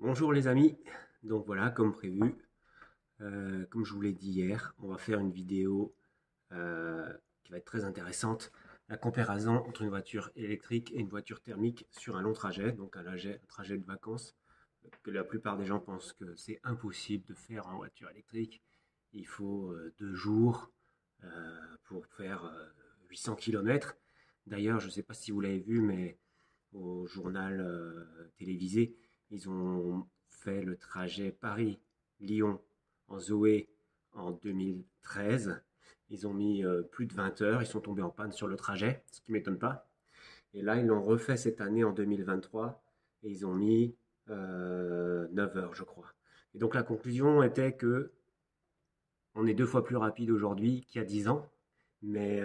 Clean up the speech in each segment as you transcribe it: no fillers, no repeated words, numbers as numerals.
Bonjour les amis, donc voilà, comme prévu, comme je vous l'ai dit hier, on va faire une vidéo euh, qui va être très intéressante, la comparaison entre une voiture électrique et une voiture thermique sur un long trajet, donc un trajet de vacances, que la plupart des gens pensent que c'est impossible de faire en voiture électrique. Il faut 2 jours pour faire 800 km. D'ailleurs, je ne sais pas si vous l'avez vu, mais au journal télévisé. Ils ont fait le trajet Paris-Lyon en Zoé en 2013. Ils ont mis plus de 20 heures. Ils sont tombés en panne sur le trajet, ce qui ne m'étonne pas. Et là, ils l'ont refait cette année en 2023 et ils ont mis 9 heures, je crois. Et donc la conclusion était que on est 2 fois plus rapide aujourd'hui qu'il y a 10 ans, mais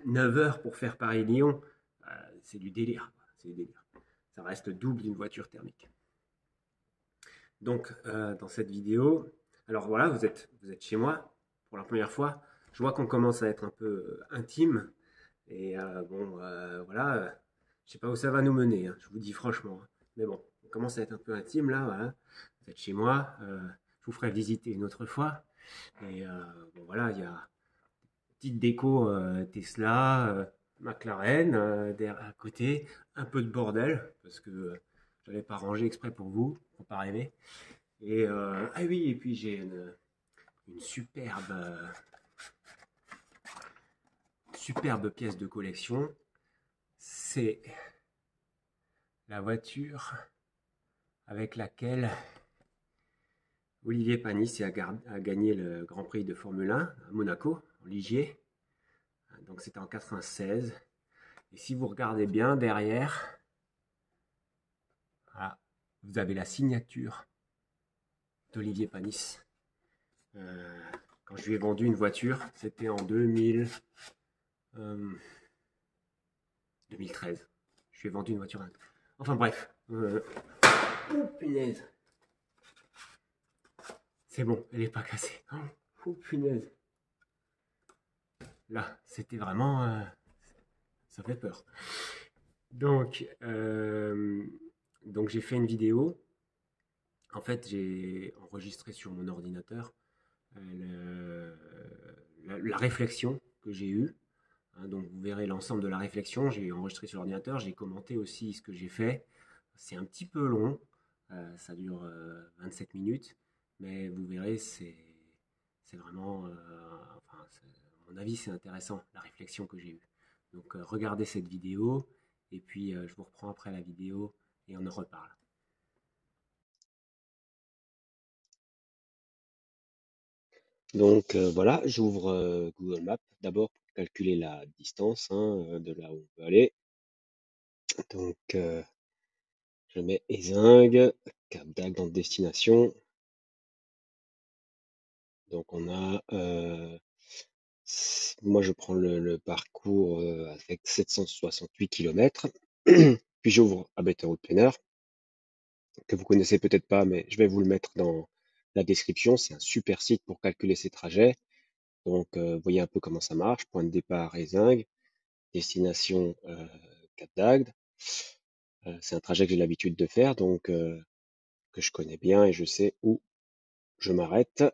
9 heures pour faire Paris-Lyon, c'est du délire. C'est du délire. Ça reste double d'une voiture thermique. Donc, dans cette vidéo, alors voilà, vous êtes chez moi pour la première fois. Je vois qu'on commence à être un peu intime. Et bon, voilà, je sais pas où ça va nous mener, hein, je vous dis franchement, hein. Mais bon, on commence à être un peu intime là, voilà. Vous êtes chez moi, je vous ferai visiter une autre fois. Et bon, voilà, il y a petite déco Tesla, McLaren derrière à côté, un peu de bordel parce que je n'avais pas rangé exprès pour vous, faut pas rêver. Et ah oui, et puis j'ai une superbe pièce de collection. C'est la voiture avec laquelle Olivier Panis a gagné le Grand Prix de Formule 1 à Monaco, en Ligier. Donc c'était en 96. Et si vous regardez bien derrière, voilà, vous avez la signature d'Olivier Panis. Euh, Quand je lui ai vendu une voiture, c'était en 2013. Je lui ai vendu une voiture. Enfin bref. Oh punaise. C'est bon, elle n'est pas cassée. Oh punaise. Là, c'était vraiment. Ça fait peur. Donc, donc j'ai fait une vidéo. En fait, j'ai enregistré sur mon ordinateur la réflexion que j'ai eue. Hein. Donc vous verrez l'ensemble de la réflexion. J'ai enregistré sur l'ordinateur. J'ai commenté aussi ce que j'ai fait. C'est un petit peu long. Ça dure 27 minutes. Mais vous verrez, c'est vraiment. Enfin, à mon avis, c'est intéressant, la réflexion que j'ai eue. Donc regardez cette vidéo. Et puis je vous reprends après la vidéo et on en reparle. Donc voilà, j'ouvre Google Maps d'abord pour calculer la distance hein, de là où on veut aller. Donc je mets Ézingue, Cap d'Agde en destination. Donc on a, moi je prends le parcours avec 768 km. Puis j'ouvre à Better Route Planner, que vous connaissez peut-être pas, mais je vais vous le mettre dans la description. C'est un super site pour calculer ces trajets. Donc vous voyez un peu comment ça marche. Point de départ Ézingue, destination Cap d'Agde. C'est un trajet que j'ai l'habitude de faire, donc que je connais bien et je sais où je m'arrête.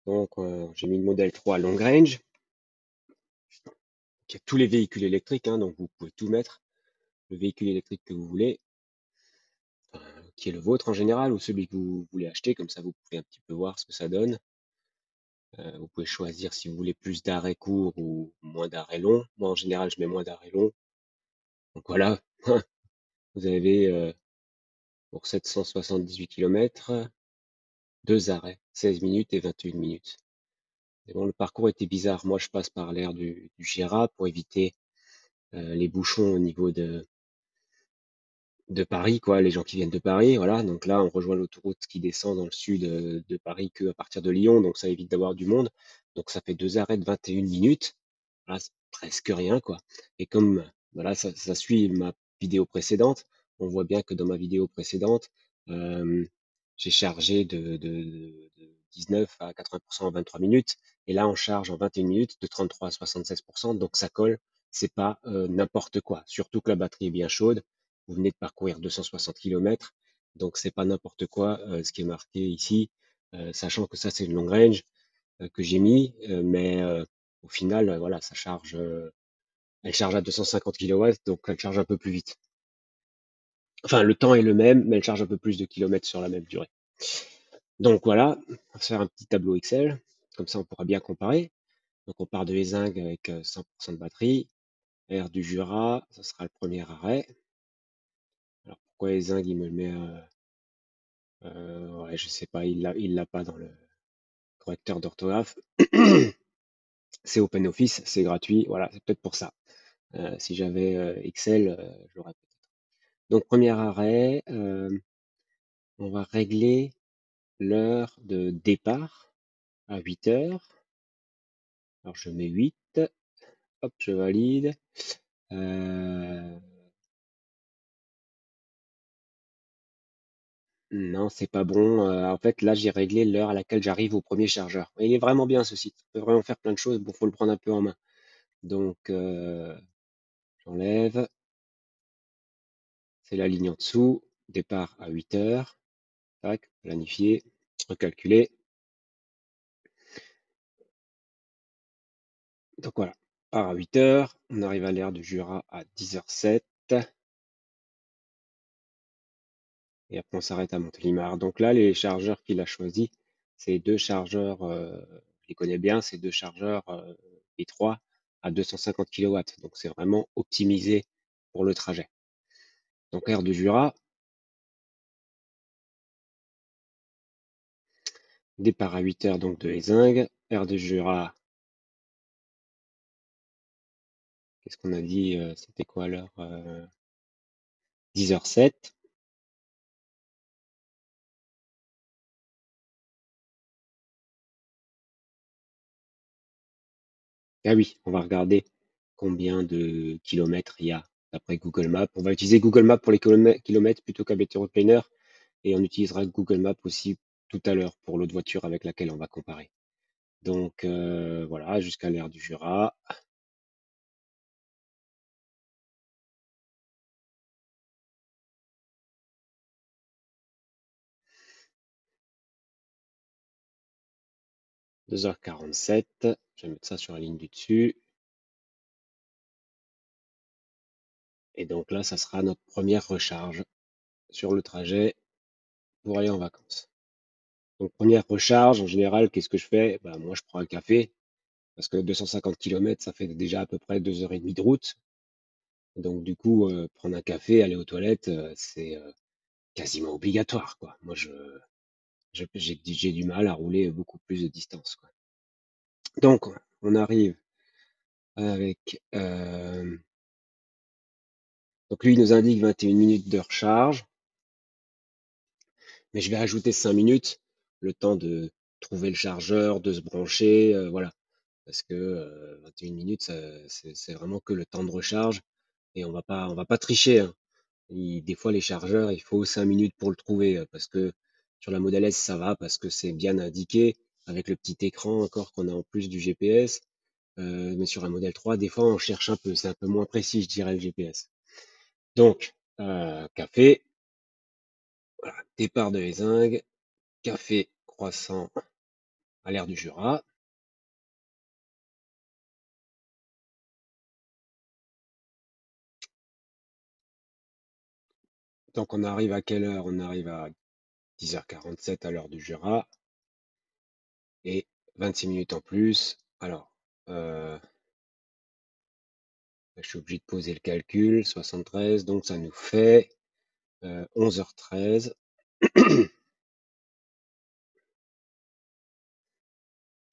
Donc j'ai mis le modèle 3 long range, qui a tous les véhicules électriques, hein, donc vous pouvez tout mettre, le véhicule électrique que vous voulez, qui est le vôtre en général, ou celui que vous voulez acheter, comme ça vous pouvez un petit peu voir ce que ça donne. Vous pouvez choisir si vous voulez plus d'arrêts courts ou moins d'arrêts longs. Moi en général je mets moins d'arrêts longs. Donc voilà, vous avez pour 778 km, 2 arrêts, 16 minutes et 21 minutes. Et bon, le parcours était bizarre. Moi, je passe par l'aire du Gérard pour éviter les bouchons au niveau de Paris, quoi, les gens qui viennent de Paris, voilà. Donc là, on rejoint l'autoroute qui descend dans le sud de Paris que à partir de Lyon, donc ça évite d'avoir du monde. Donc ça fait 2 arrêts de 21 minutes. Voilà, c'est presque rien, quoi. Et comme voilà, ça suit ma vidéo précédente, on voit bien que dans ma vidéo précédente, euh, j'ai chargé de 19 à 80% en 23 minutes. Et là, on charge en 21 minutes de 33 à 76%. Donc ça colle. C'est pas n'importe quoi. Surtout que la batterie est bien chaude. vous venez de parcourir 260 km, donc c'est pas n'importe quoi ce qui est marqué ici, sachant que ça c'est le long range que j'ai mis, mais au final, voilà, ça charge, elle charge à 250 kW, donc elle charge un peu plus vite. Enfin, le temps est le même, mais elle charge un peu plus de kilomètres sur la même durée. Donc voilà, on va faire un petit tableau Excel, comme ça on pourra bien comparer. Donc on part de Ézingue avec 100% de batterie, Air du Jura, ça sera le premier arrêt. Alors pourquoi Ézingue il me le met, ouais, je sais pas, il l'a pas dans le correcteur d'orthographe. C'est OpenOffice, c'est gratuit, voilà, c'est peut-être pour ça. Si j'avais Excel, je l'aurais peut-être. Donc premier arrêt, on va régler l'heure de départ à 8 heures. Alors je mets 8, hop, je valide. Non, c'est pas bon. En fait, là, j'ai réglé l'heure à laquelle j'arrive au premier chargeur. Et il est vraiment bien ce site. On peut vraiment faire plein de choses. Bon, faut le prendre un peu en main. Donc, j'enlève. C'est la ligne en dessous. Départ à 8 heures. Tac, planifier, recalculer. Donc voilà. Part à 8 heures. On arrive à l'aire de Jura à 10h07. Et après, on s'arrête à Montélimar. Donc là, les chargeurs qu'il a choisis, c'est deux chargeurs, je les connais bien, c'est deux chargeurs P3 à 250 kW. Donc c'est vraiment optimisé pour le trajet. Donc aire de Jura, départ à 8 heures donc de Ézingue. Aire de Jura, qu'est-ce qu'on a dit? C'était quoi l'heure? 10h07. Ah oui, on va regarder combien de kilomètres il y a d'après Google Maps. On va utiliser Google Maps pour les kilomètres plutôt qu'un Planner. Et on utilisera Google Maps aussi tout à l'heure pour l'autre voiture avec laquelle on va comparer. Donc voilà, jusqu'à l'aire du Jura. « 2h47. Je vais mettre ça sur la ligne du dessus. Et donc là, ça sera notre première recharge sur le trajet pour aller en vacances. Donc première recharge, en général, qu'est-ce que je fais? Bah, moi, je prends un café, parce que 250 km, ça fait déjà à peu près 2h30 de route. Donc du coup, prendre un café, aller aux toilettes, c'est quasiment obligatoire, quoi. Moi, j'ai du mal à rouler beaucoup plus de distance, quoi. Donc, on arrive avec... donc lui, il nous indique 21 minutes de recharge, mais je vais ajouter 5 minutes, le temps de trouver le chargeur, de se brancher, voilà. Parce que 21 minutes, c'est vraiment que le temps de recharge, et on va pas tricher, hein. Des fois, les chargeurs, il faut 5 minutes pour le trouver, parce que sur la Model S, ça va, parce que c'est bien indiqué, avec le petit écran encore qu'on a en plus du GPS. Mais sur un modèle 3, des fois, on cherche un peu. C'est un peu moins précis, je dirais, le GPS. Donc, café, voilà, départ de Ézingue, café croissant à l'aire du Jura. Donc, on arrive à quelle heure? On arrive à 10h47 à l'heure du Jura et 26 minutes en plus. Alors, je suis obligé de poser le calcul. 73, donc ça nous fait 11h13.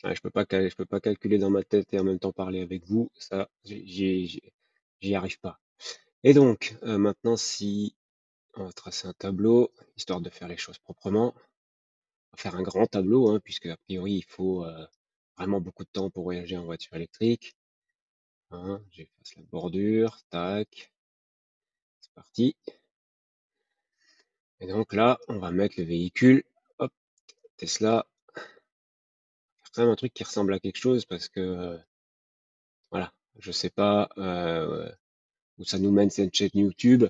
Ah, je peux pas calculer dans ma tête et en même temps parler avec vous. Ça, j'y arrive pas. Et donc, maintenant, si on va tracer un tableau, histoire de faire les choses proprement, on va faire un grand tableau, hein, puisque a priori, il faut vraiment beaucoup de temps pour voyager en voiture électrique. Hein, j'efface la bordure, tac, c'est parti. Et donc là, on va mettre le véhicule, hop, Tesla, faire quand même un truc qui ressemble à quelque chose, parce que, voilà, je sais pas où ça nous mène cette chaîne YouTube,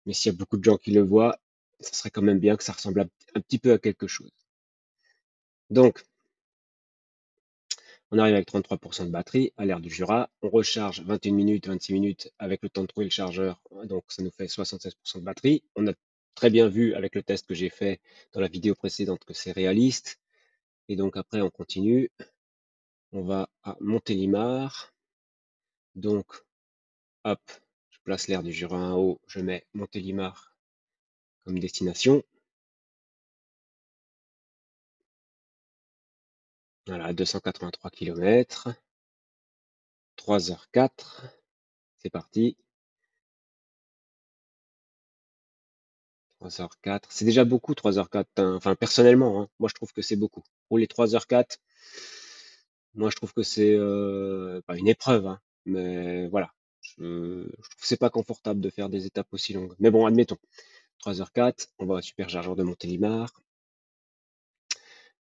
Mais s'il y a beaucoup de gens qui le voient, ça serait quand même bien que ça ressemble un petit peu à quelque chose. Donc, on arrive avec 33% de batterie à l'ère du Jura. On recharge 21 minutes, 26 minutes avec le temps de trouver le chargeur. Donc, ça nous fait 76% de batterie. On a très bien vu avec le test que j'ai fait dans la vidéo précédente que c'est réaliste. Et donc, après, on continue. On va à Montélimar. Donc, hop, je place l'ère du Jura en haut. Je mets Montélimar comme destination. Voilà, 283 km. 3h04. C'est parti. 3h04. C'est déjà beaucoup, 3h04. Enfin, personnellement, hein, moi je trouve que c'est beaucoup. Pour les 3h04, moi je trouve que c'est pas une épreuve, hein, mais voilà. Je trouve que c'est pas confortable de faire des étapes aussi longues. Mais bon, admettons. 3h04, on va au superchargeur de Montélimar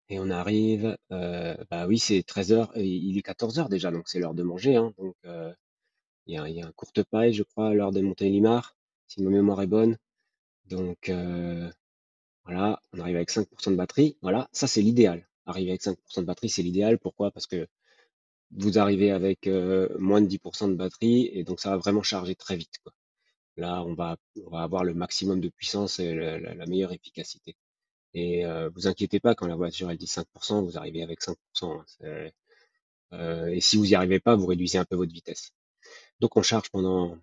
et on arrive. Bah oui, c'est 13h, il est 14h déjà, donc c'est l'heure de manger. Hein, donc il y a un courte paille, je crois, à l'heure de Montélimar, si ma mémoire est bonne. Donc voilà, on arrive avec 5% de batterie. Voilà, ça c'est l'idéal. Arriver avec 5% de batterie, c'est l'idéal. Pourquoi? Parce que vous arrivez avec moins de 10% de batterie et donc ça va vraiment charger très vite, quoi. Là, on va avoir le maximum de puissance et la meilleure efficacité. Et vous inquiétez pas, quand la voiture elle dit 5%, vous arrivez avec 5%. Hein. Et si vous n'y arrivez pas, vous réduisez un peu votre vitesse. Donc on charge pendant.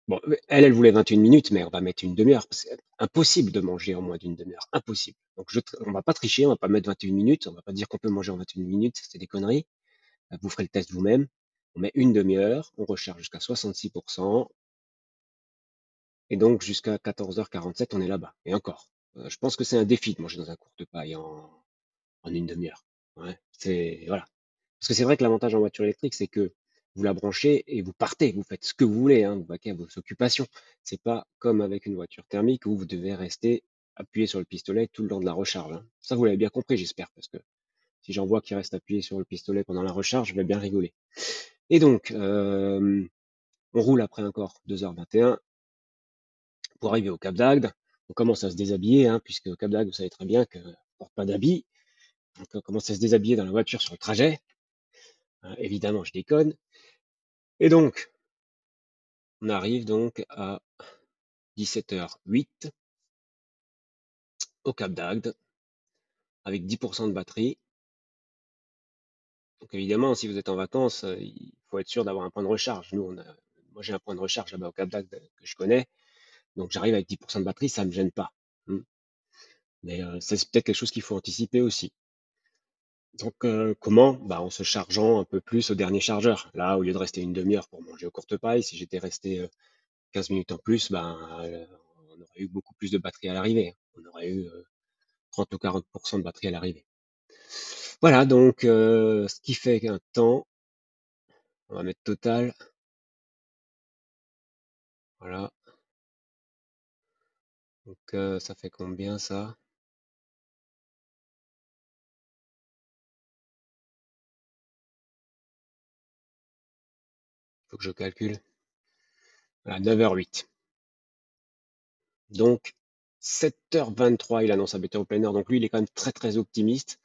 Bon, elle voulait 21 minutes, mais on va mettre une demi-heure. C'est impossible de manger en moins d'une demi-heure. Impossible. Donc, on va pas tricher, on va pas mettre 21 minutes, on va pas dire qu'on peut manger en 21 minutes, c'est des conneries. Vous ferez le test vous-même. On met une demi-heure, on recharge jusqu'à 66%, et donc jusqu'à 14h47, on est là-bas. Et encore. Je pense que c'est un défi de manger dans un courte paille en une demi-heure. Ouais, voilà. Parce que c'est vrai que l'avantage en voiture électrique, c'est que vous la branchez et vous partez, vous faites ce que vous voulez, hein, vous vaquez à vos occupations. C'est pas comme avec une voiture thermique où vous devez rester appuyé sur le pistolet tout le long de la recharge. Hein. Ça, vous l'avez bien compris, j'espère, parce que si j'en vois qui reste appuyé sur le pistolet pendant la recharge, je vais bien rigoler. Et donc, on roule après encore 2h21 pour arriver au Cap d'Agde. On commence à se déshabiller, hein, puisque au Cap d'Agde, vous savez très bien qu'on ne porte pas d'habits. Donc, on commence à se déshabiller dans la voiture sur le trajet. Évidemment, je déconne. Et donc, on arrive donc à 17h08 au Cap d'Agde avec 10% de batterie. Donc évidemment, si vous êtes en vacances, il faut être sûr d'avoir un point de recharge. Moi j'ai un point de recharge là-bas au Cap d'Agde que je connais, donc j'arrive avec 10% de batterie, ça ne me gêne pas. Hmm. Mais c'est peut-être quelque chose qu'il faut anticiper aussi. Donc comment? Bah, en se chargeant un peu plus au dernier chargeur. Là, au lieu de rester une demi-heure pour manger aux courtes pailles, si j'étais resté 15 minutes en plus, ben, on aurait eu beaucoup plus de batterie à l'arrivée. On aurait eu 30 ou 40% de batterie à l'arrivée. Voilà, donc ce qui fait un temps, on va mettre total, voilà, donc ça fait combien ça? Faut que je calcule. Voilà, 9h08. Donc 7h23, il annonce à Better Planner, donc lui il est quand même très très optimiste.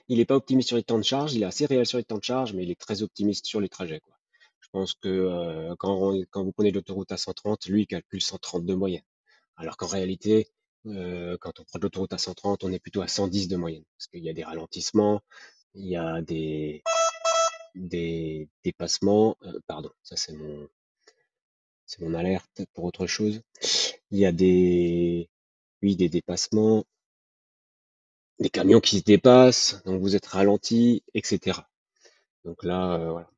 Il n'est pas optimiste sur les temps de charge, il est assez réel sur les temps de charge, mais il est très optimiste sur les trajets, quoi. Je pense que quand vous prenez l'autoroute à 130, lui il calcule 130 de moyenne. Alors qu'en réalité, quand on prend l'autoroute à 130, on est plutôt à 110 de moyenne, parce qu'il y a des ralentissements, il y a des dépassements. Pardon, ça c'est mon alerte pour autre chose. Il y a oui, des dépassements, des camions qui se dépassent, donc vous êtes ralenti, etc. Donc là, voilà.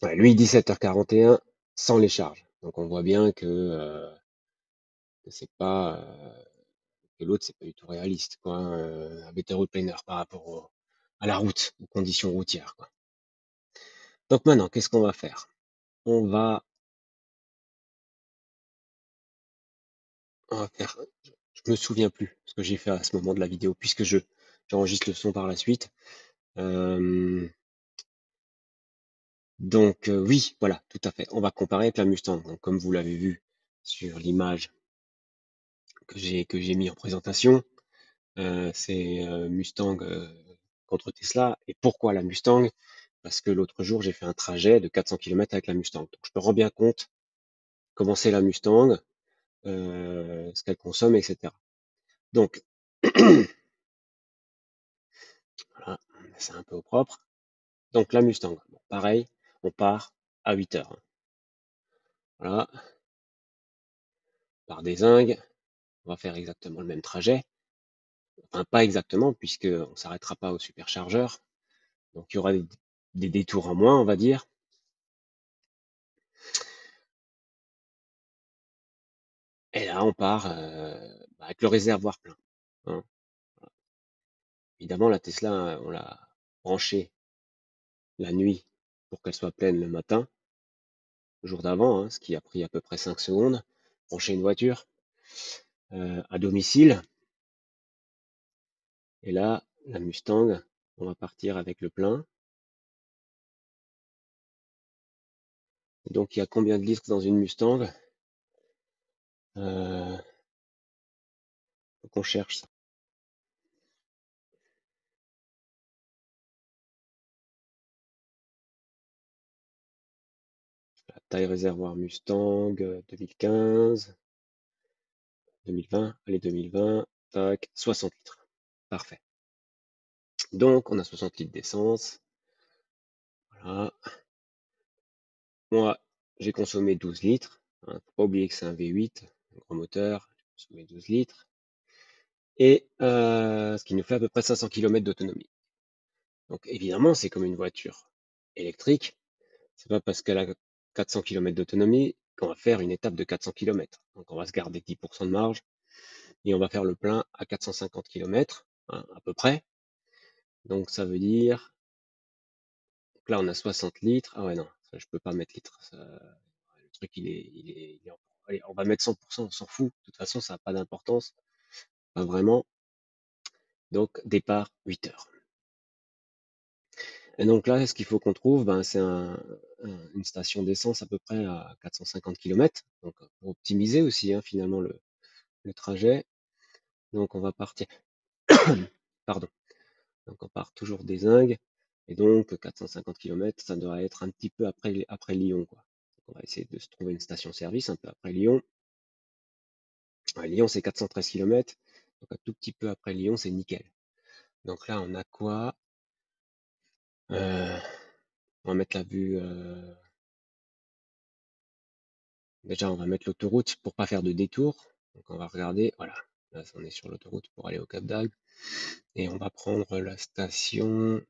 Ouais, lui, 17h41 sans les charges. Donc on voit bien que c'est pas que l'autre, c'est pas du tout réaliste, quoi. Un better planner par rapport à la route, aux conditions routières, quoi. Donc maintenant, qu'est-ce qu'on va faire? On va, on va faire. Je me souviens plus ce que j'ai fait à ce moment de la vidéo, puisque j'enregistre le son par la suite. Euh, Donc oui, voilà, tout à fait. On va comparer avec la Mustang. Donc, comme vous l'avez vu sur l'image que j'ai mis en présentation, c'est Mustang contre Tesla. Et pourquoi la Mustang? Parce que l'autre jour, j'ai fait un trajet de 400 km avec la Mustang. Donc je me rends bien compte comment c'est la Mustang, ce qu'elle consomme, etc. Donc voilà, c'est un peu au propre. Donc la Mustang, bon, pareil, on part à 8 heures. Voilà, par des zingues, on va faire exactement le même trajet. Enfin, pas exactement, puisqu'on ne s'arrêtera pas au superchargeur. Donc il y aura des détours en moins, on va dire. Et là, on part avec le réservoir plein, hein. Évidemment, la Tesla, on l'a branchée la nuit pour qu'elle soit pleine le matin, le jour d'avant, hein, ce qui a pris à peu près 5 secondes. Brancher une voiture à domicile. Et là, la Mustang, on va partir avec le plein. Donc, il y a combien de litres dans une Mustang? Faut qu'on cherche ça. La taille réservoir Mustang 2015, 2020, allez 2020, tac, 60 litres. Parfait. Donc, on a 60 litres d'essence. Voilà. Moi, j'ai consommé 12 litres. Hein, faut pas oublier que c'est un V8, un gros moteur. J'ai consommé 12 litres. Et ce qui nous fait à peu près 500 km d'autonomie. Donc évidemment, c'est comme une voiture électrique. C'est pas parce qu'elle a 400 km d'autonomie qu'on va faire une étape de 400 km. Donc on va se garder 10% de marge et on va faire le plein à 450 km, hein, à peu près. Donc ça veut dire que là on a 60 litres. Ah ouais non, ça, je peux pas mettre litres. Le truc allez, on va mettre 100%, on s'en fout. De toute façon, ça n'a pas d'importance, pas vraiment. Donc départ 8 heures. Et donc là, ce qu'il faut qu'on trouve, ben, c'est une station d'essence à peu près à 450 km. Donc pour optimiser aussi, hein, finalement le trajet. Donc on va partir. Pardon. Donc on part toujours des Ingues. Et donc 450 km, ça doit être un petit peu après Lyon, quoi. Donc, on va essayer de se trouver une station-service un peu après Lyon. Ouais, Lyon, c'est 413 km. Donc un tout petit peu après Lyon, c'est nickel. Donc là, on a quoi? On va mettre la vue. Déjà, on va mettre l'autoroute pour pas faire de détour. Donc on va regarder. Voilà. Là, on est sur l'autoroute pour aller au Cap d'Agde. Et on va prendre la station.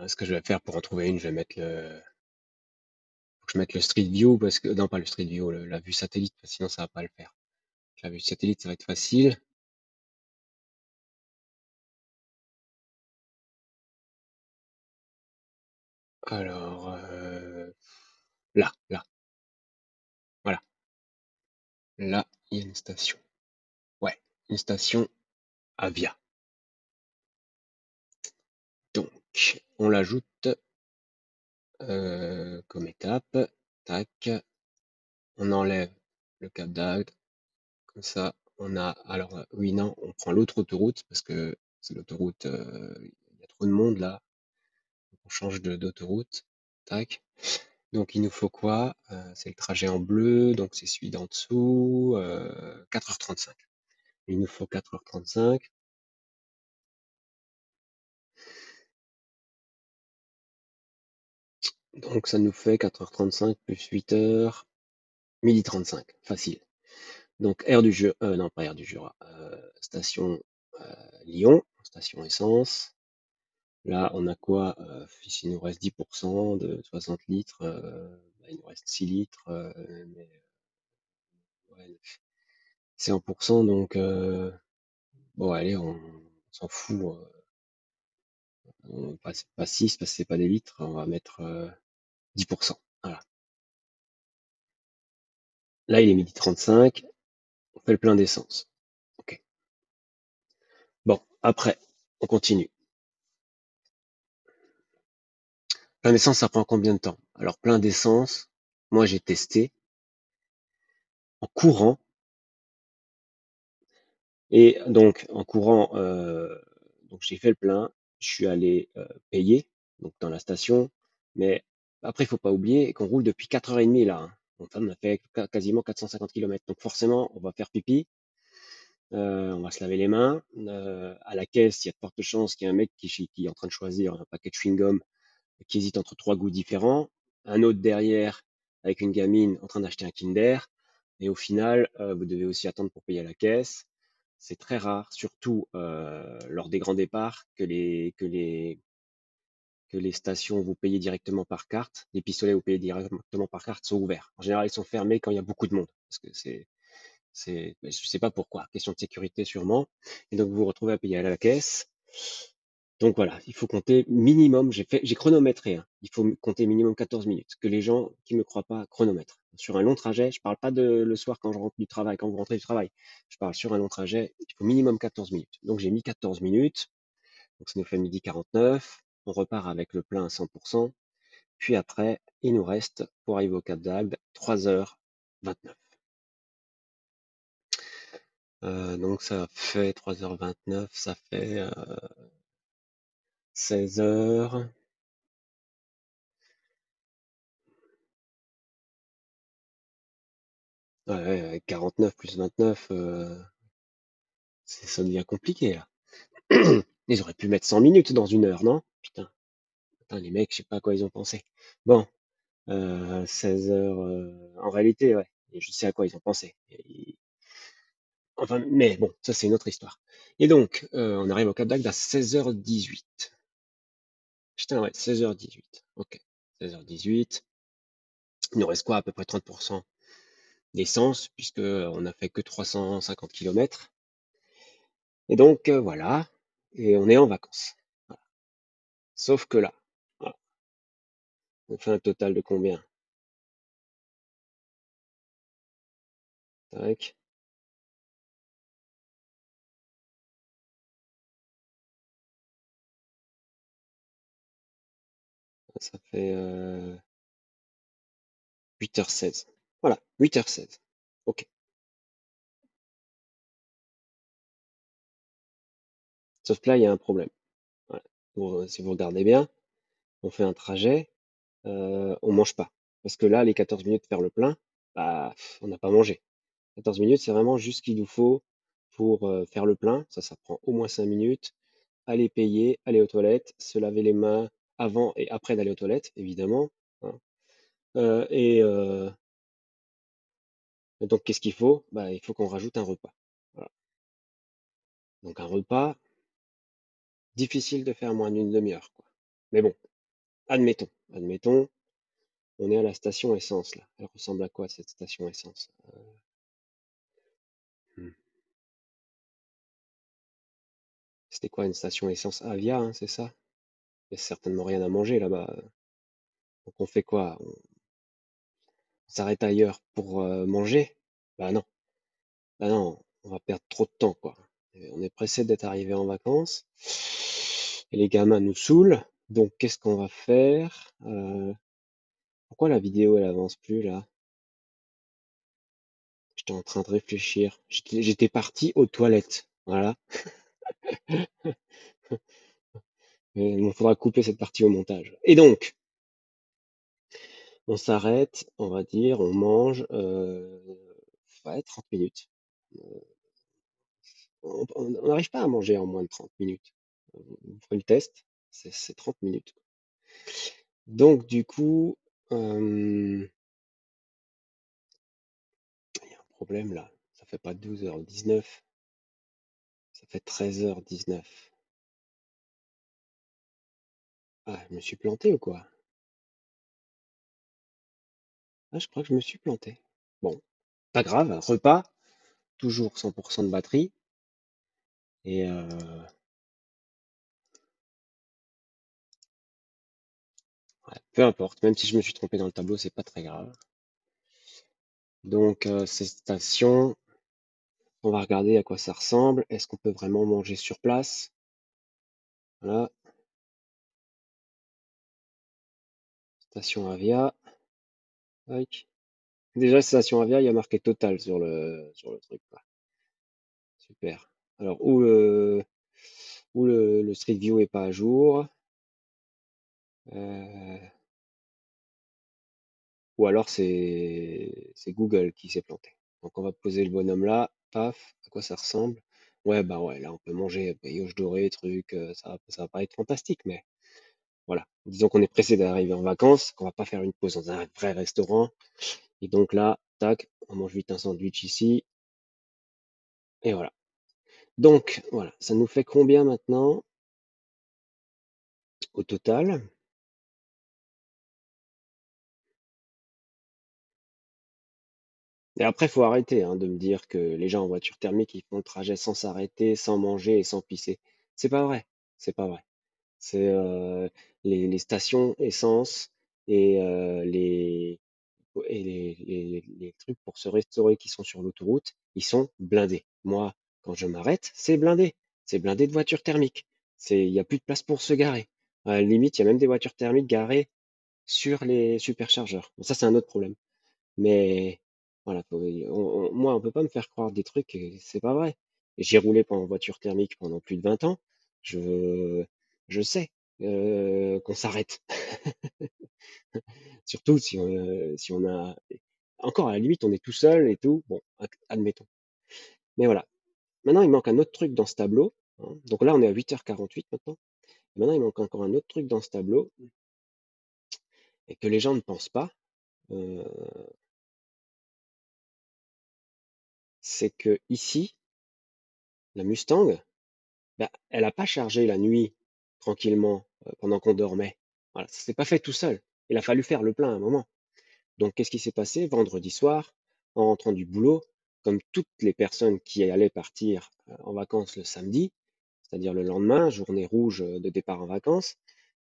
Ce que je vais faire pour en trouver une, je vais mettre faut que je mette le Street View parce que. Non, pas le Street View, la vue satellite, parce que sinon ça va pas le faire. La vue satellite, ça va être facile. Alors, là, voilà. Là, il y a une station. Ouais, une station Avia. Donc, on l'ajoute comme étape. Tac. On enlève le Cap d'Agde. Comme ça, on a. Alors, oui, non, on prend l'autre autoroute parce que c'est l'autoroute. Il y a trop de monde là. On change d'autoroute. Tac. Donc, il nous faut quoi? C'est le trajet en bleu, donc c'est celui d'en dessous. 4h35. Il nous faut 4h35. Donc, ça nous fait 4h35 plus 8h, 12h35. Facile. Donc, aire du Jura, non, pas aire du Jura, station Lyon, station essence. Là, on a quoi? Il nous reste 10% de 60 litres, il nous reste 6 litres, mais ouais, c'est 1%, donc bon, allez, on s'en fout. On passe pas 6 parce que c'est pas des litres, on va mettre 10%. Voilà. Là, il est 12h35, on fait le plein d'essence. Ok. Bon, après, on continue. Plein d'essence, ça prend combien de temps? Alors, plein d'essence, moi j'ai testé en courant. Et donc, en courant, donc j'ai fait le plein, je suis allé payer, donc dans la station. Mais après, il faut pas oublier qu'on roule depuis 4h30 là, hein. Donc, on a fait quasiment 450 kilomètres. Donc, forcément, on va faire pipi, on va se laver les mains. À la caisse, il y a de fortes chances qu'il y ait un mec qui est en train de choisir un paquet de chewing-gum, qui hésite entre trois goûts différents. Un autre derrière, avec une gamine en train d'acheter un Kinder. Et au final, vous devez aussi attendre pour payer à la caisse. C'est très rare, surtout lors des grands départs, que les stations vous payez directement par carte. Les pistolets vous payez directement par carte sont ouverts. En général, ils sont fermés quand il y a beaucoup de monde. Parce que je ne sais pas pourquoi, question de sécurité sûrement. Et donc vous vous retrouvez à payer à la caisse. Donc voilà, il faut compter minimum, j'ai chronométré, hein. Il faut compter minimum 14 minutes. Que les gens qui me croient pas chronomètrent. Sur un long trajet, je parle pas de le soir quand je rentre du travail, quand vous rentrez du travail. Je parle sur un long trajet, il faut minimum 14 minutes. Donc j'ai mis 14 minutes, donc ça nous fait 12h49. On repart avec le plein à 100%. Puis après, il nous reste, pour arriver au Cap d'Agde, 3h29. Donc ça fait 3h29, ça fait 16h. Ouais, ouais, 49 plus 29, ça devient compliqué là. Ils auraient pu mettre 100 minutes dans 1 heure, non? Putain, putain, les mecs, je sais pas à quoi ils ont pensé. Bon, 16 heures, en réalité, ouais, et je sais à quoi ils ont pensé. Enfin, mais bon, ça c'est une autre histoire. Et donc, on arrive au Cap d'Agde à 16h18. Putain, ouais, 16h18. Ok, 16h18. Il nous reste quoi? À peu près 30% d'essence, puisque on a fait que 350 kilomètres. Et donc, voilà, et on est en vacances. Voilà. Sauf que là, voilà, on fait un total de combien? Tac, ça fait 8h16. Voilà, 8h16. Ok. Sauf que là, il y a un problème. Voilà. Si vous regardez bien, on fait un trajet, on mange pas. Parce que là, les 14 minutes de faire le plein, bah, on n'a pas mangé. 14 minutes, c'est vraiment juste ce qu'il nous faut pour faire le plein. Ça prend au moins 5 minutes. Aller payer, aller aux toilettes, se laver les mains avant et après d'aller aux toilettes, évidemment, hein. Euh, et, euh, et donc, qu'est-ce qu'il faut? Bah, il faut qu'on rajoute un repas. Voilà. Donc, un repas, difficile de faire moins d'une demi-heure, quoi. Mais bon, admettons, on est à la station essence, là. Elle ressemble à quoi, cette station essence? Hmm. C'était quoi, une station essence Avia, hein, c'est ça? Il n'y a certainement rien à manger là-bas. Donc, on fait quoi? On s'arrête ailleurs pour manger? Bah non. Bah non, on va perdre trop de temps, quoi. Et on est pressé d'être arrivé en vacances. Et les gamins nous saoulent. Donc, qu'est-ce qu'on va faire? Pourquoi la vidéo, elle avance plus, là? J'étais en train de réfléchir. J'étais parti aux toilettes. Voilà. Mais il me faudra couper cette partie au montage. Et donc, on s'arrête, on va dire, on mange, ouais, 30 minutes. Euh, on n'arrive pas à manger en moins de 30 minutes. Vous ferez le test, c'est 30 minutes. Donc, du coup, il y a un problème là. Ça fait pas 12h19, ça fait 13h19. Ah, je me suis planté ou quoi? Ah, je crois que je me suis planté. Bon, pas grave, repas, toujours 100% de batterie. Et ouais, peu importe, même si je me suis trompé dans le tableau, c'est pas très grave. Donc, ces stations, on va regarder à quoi ça ressemble. Est-ce qu'on peut vraiment manger sur place? Voilà. Station Avia. Tac. Déjà, station Avia, il y a marqué Total sur le truc, quoi. Super. Alors, le Street View est pas à jour. euh, ou alors c'est Google qui s'est planté. Donc on va poser le bonhomme là, paf, à quoi ça ressemble? Ouais, bah ouais, là on peut manger brioche dorée, truc, ça va pas être fantastique, mais voilà. Disons qu'on est pressé d'arriver en vacances, qu'on va pas faire une pause dans un vrai restaurant. Et donc là, tac, on mange vite un sandwich ici, et voilà. Donc voilà, ça nous fait combien maintenant au total? Et après, faut arrêter hein, de me dire que les gens en voiture thermique, ils font le trajet sans s'arrêter, sans manger et sans pisser. C'est pas vrai. C'est pas vrai. C'est les stations essence et les trucs pour se restaurer qui sont sur l'autoroute, ils sont blindés. Moi, quand je m'arrête, c'est blindé. C'est blindé de voitures thermiques. Il y a plus de place pour se garer. À la limite, il y a même des voitures thermiques garées sur les superchargeurs. Bon, ça, c'est un autre problème. Mais voilà, moi, on peut pas me faire croire des trucs, c'est pas vrai. Et j'ai roulé en voiture thermique pendant plus de 20 ans. Je, je sais qu'on s'arrête. Surtout si on a... Encore, à la limite, on est tout seul et tout. Bon, admettons. Mais voilà. Maintenant, il manque un autre truc dans ce tableau, hein. Donc là, on est à 8h48 maintenant. Maintenant, il manque encore un autre truc dans ce tableau et que les gens ne pensent pas. euh, c'est que ici, la Mustang, bah, elle n'a pas chargé la nuit tranquillement pendant qu'on dormait. Voilà, ça s'est pas fait tout seul. Il a fallu faire le plein à un moment. Donc, qu'est-ce qui s'est passé vendredi soir, en rentrant du boulot, comme toutes les personnes qui allaient partir en vacances le samedi, c'est-à-dire le lendemain, journée rouge de départ en vacances,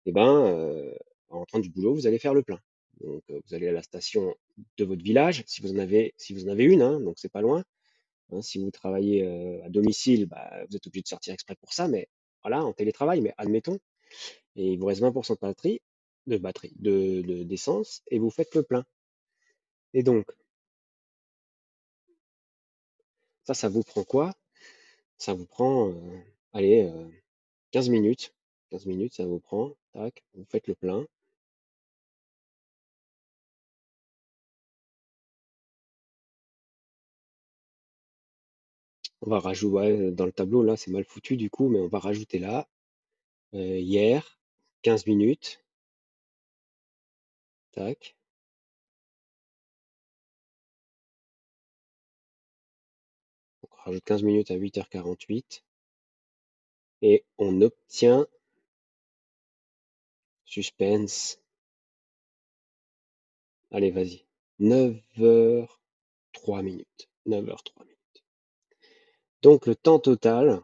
eh ben, en rentrant du boulot, vous allez faire le plein. Donc, vous allez à la station de votre village, si vous en avez une, hein, donc c'est pas loin. Hein, si vous travaillez à domicile, bah, vous êtes obligé de sortir exprès pour ça, mais voilà, en télétravail, mais admettons, et il vous reste 20% d'essence, et vous faites le plein. Et donc, ça vous prend quoi? Ça vous prend, allez, 15 minutes. 15 minutes, ça vous prend, tac, vous faites le plein. On va rajouter, ouais, dans le tableau, là, c'est mal foutu du coup, mais on va rajouter là, hier, 15 minutes, tac, on rajoute 15 minutes à 8h48, et on obtient, suspense, allez, vas-y. 9h03 minutes. 9h03 minutes. Donc le temps total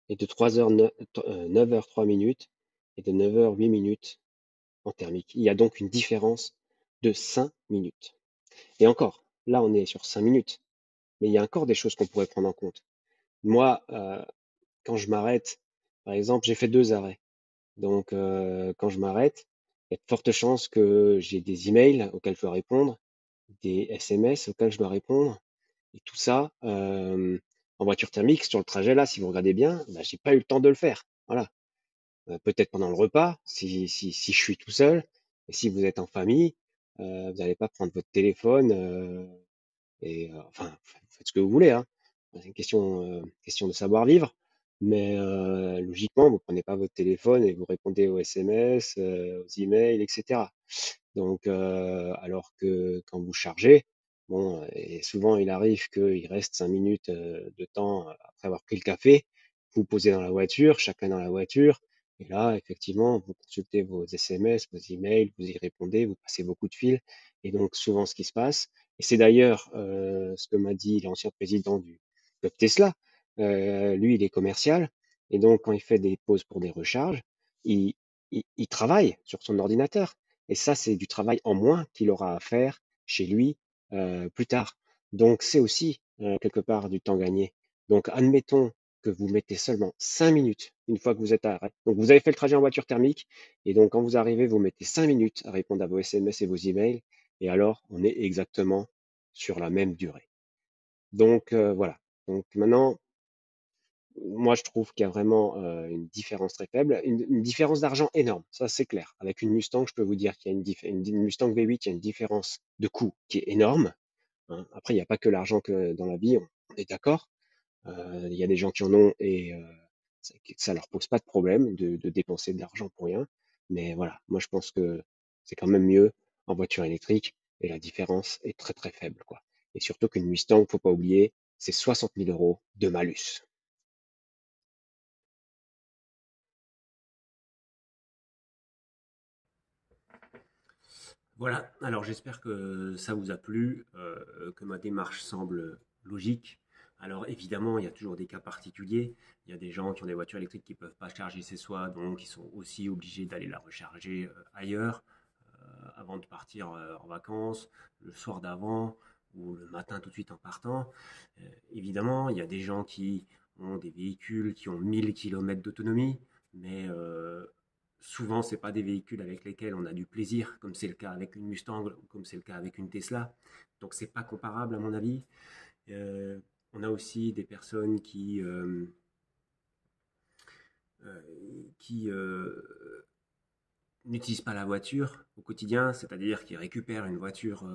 est de 9h03 minutes et de 9h08 minutes en thermique. Il y a donc une différence de 5 minutes. Et encore, là on est sur 5 minutes, mais il y a encore des choses qu'on pourrait prendre en compte. Moi, quand je m'arrête, par exemple, j'ai fait 2 arrêts. Donc quand je m'arrête, il y a de fortes chances que j'ai des emails auxquels je dois répondre, des SMS auxquels je dois répondre. Et tout ça, en voiture thermique, sur le trajet là, si vous regardez bien, bah, j'ai pas eu le temps de le faire. Voilà. Peut-être pendant le repas, si je suis tout seul, et si vous êtes en famille, vous n'allez pas prendre votre téléphone et enfin, faites ce que vous voulez, hein. C'est une question de savoir-vivre. Mais logiquement, vous prenez pas votre téléphone et vous répondez aux SMS, aux emails, etc. Donc, alors que quand vous chargez, bon, et souvent il arrive qu'il reste 5 minutes de temps après avoir pris le café, vous vous posez dans la voiture, chacun dans la voiture, et là, effectivement, vous consultez vos SMS, vos emails, vous y répondez, vous passez beaucoup de fils, et donc souvent ce qui se passe, et c'est d'ailleurs ce que m'a dit l'ancien président du club Tesla, lui il est commercial, et donc quand il fait des pauses pour des recharges, il, il travaille sur son ordinateur. Et ça, c'est du travail en moins qu'il aura à faire chez lui plus tard. Donc, c'est aussi quelque part du temps gagné. Donc, admettons que vous mettez seulement 5 minutes une fois que vous êtes à l'arrêt. Donc, vous avez fait le trajet en voiture thermique et donc, quand vous arrivez, vous mettez 5 minutes à répondre à vos SMS et vos emails et alors, on est exactement sur la même durée. Donc, voilà. Donc, maintenant, moi, je trouve qu'il y a vraiment une différence très faible, une différence d'argent énorme, ça c'est clair. Avec une Mustang, je peux vous dire qu'il y a une Mustang V8, il y a une différence de coût qui est énorme, hein. Après, il n'y a pas que l'argent que dans la vie, on est d'accord. Il y a des gens qui en ont et ça leur pose pas de problème de dépenser de l'argent pour rien. Mais voilà, moi je pense que c'est quand même mieux en voiture électrique et la différence est très très faible, quoi. Et surtout qu'une Mustang, faut pas oublier, c'est 60 000 euros de malus. Voilà, alors j'espère que ça vous a plu, que ma démarche semble logique. Alors évidemment, il y a toujours des cas particuliers. Il y a des gens qui ont des voitures électriques qui ne peuvent pas charger chez soi, donc ils sont aussi obligés d'aller la recharger ailleurs avant de partir en vacances, le soir d'avant ou le matin tout de suite en partant. Évidemment, il y a des gens qui ont des véhicules qui ont 1000 km d'autonomie, mais souvent, ce pas des véhicules avec lesquels on a du plaisir, comme c'est le cas avec une Mustang ou comme c'est le cas avec une Tesla. Donc, c'est pas comparable à mon avis. Euh, on a aussi des personnes qui n'utilisent pas la voiture au quotidien, c'est-à-dire qui récupèrent une voiture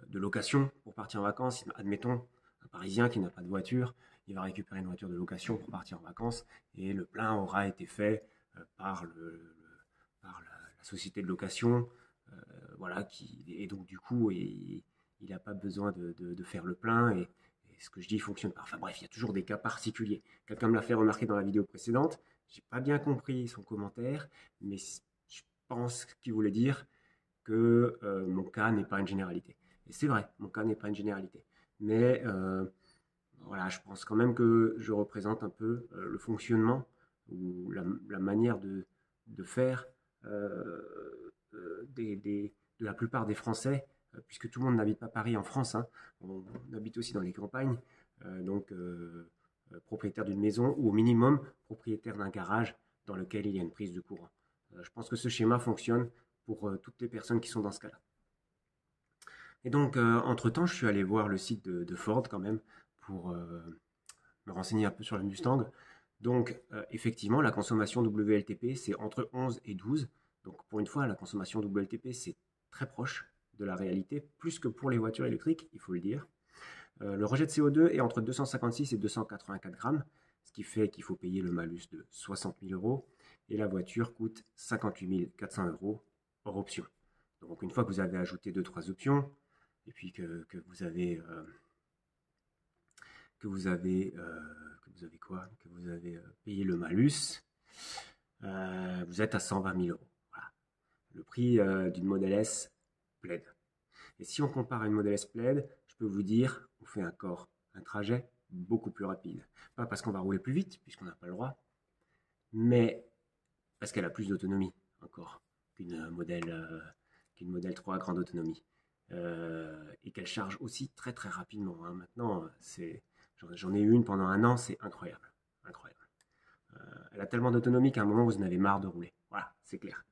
de location pour partir en vacances. Admettons, un Parisien qui n'a pas de voiture, il va récupérer une voiture de location pour partir en vacances et le plein aura été fait par la société de location. Voilà, et donc du coup, il n'a pas besoin de faire le plein et ce que je dis fonctionne pas. Enfin bref, il y a toujours des cas particuliers. Quelqu'un me l'a fait remarquer dans la vidéo précédente. J'ai pas bien compris son commentaire, mais je pense qu'il voulait dire que mon cas n'est pas une généralité. Et c'est vrai, mon cas n'est pas une généralité. Mais voilà, je pense quand même que je représente un peu le fonctionnement ou la manière de faire de la plupart des Français, puisque tout le monde n'habite pas Paris en France, hein, on habite aussi dans les campagnes, donc propriétaire d'une maison ou au minimum propriétaire d'un garage dans lequel il y a une prise de courant. Je pense que ce schéma fonctionne pour toutes les personnes qui sont dans ce cas-là. Et donc, entre-temps, je suis allé voir le site de Ford quand même pour me renseigner un peu sur le Mustang. Donc, effectivement, la consommation WLTP, c'est entre 11 et 12. Donc, pour une fois, la consommation WLTP, c'est très proche de la réalité, plus que pour les voitures électriques, il faut le dire. Le rejet de CO2 est entre 256 et 284 grammes, ce qui fait qu'il faut payer le malus de 60 000 euros. Et la voiture coûte 58 400 euros hors option. Donc, une fois que vous avez ajouté 2-3 options, et puis que vous avez que vous avez payé le malus, vous êtes à 120 000 euros. Voilà. Le prix d'une Model S plaide. Et si on compare à une Model S plaide, je peux vous dire, on fait un trajet beaucoup plus rapide. Pas parce qu'on va rouler plus vite, puisqu'on n'a pas le droit, mais parce qu'elle a plus d'autonomie encore qu'une Model 3 à grande autonomie. Et qu'elle charge aussi très très rapidement, hein. Maintenant, j'en ai eu une pendant un an, c'est incroyable. Incroyable. Elle a tellement d'autonomie qu'à un moment, vous en avez marre de rouler. Voilà, c'est clair.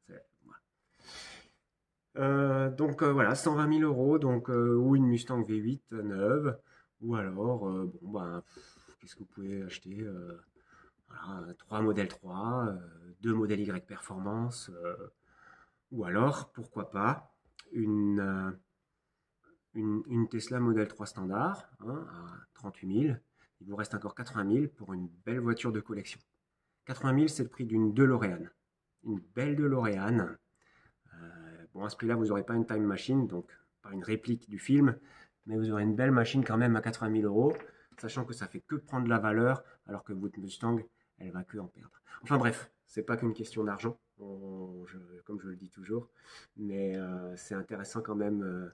Voilà. Donc voilà, 120 000 euros, donc, ou une Mustang V8 neuve, ou alors, bon, ben, qu'est-ce que vous pouvez acheter voilà, 3 modèles 3, 2 modèles Y Performance, ou alors, pourquoi pas, une Tesla Model 3 standard, hein, à 38 000. Il vous reste encore 80 000 pour une belle voiture de collection. 80 000, c'est le prix d'une DeLorean. Une belle DeLorean. Bon, à ce prix-là, vous n'aurez pas une time machine, donc pas une réplique du film, mais vous aurez une belle machine quand même à 80 000 euros, sachant que ça fait que prendre de la valeur, alors que votre Mustang, elle va que en perdre. Enfin bref, c'est pas qu'une question d'argent, comme je le dis toujours, mais c'est intéressant quand même.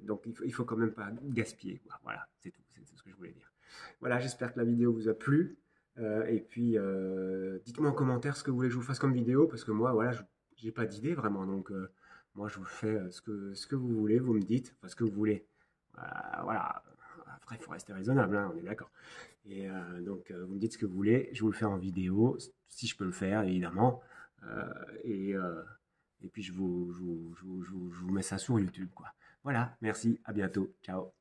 Donc il faut quand même pas gaspiller, quoi. Voilà, c'est tout, c'est ce que je voulais dire. Voilà, j'espère que la vidéo vous a plu. Et puis, dites-moi en commentaire ce que vous voulez que je vous fasse comme vidéo, parce que moi, voilà, j'ai pas d'idée vraiment. Donc, moi, je vous fais ce que vous voulez, vous me dites, enfin, ce que vous voulez. Voilà. Après, il faut rester raisonnable, hein, on est d'accord. Et donc, vous me dites ce que vous voulez, je vous le fais en vidéo, si je peux le faire, évidemment. Euh, et, euh, et puis, je vous mets ça sur YouTube, quoi. Voilà, merci, à bientôt, ciao.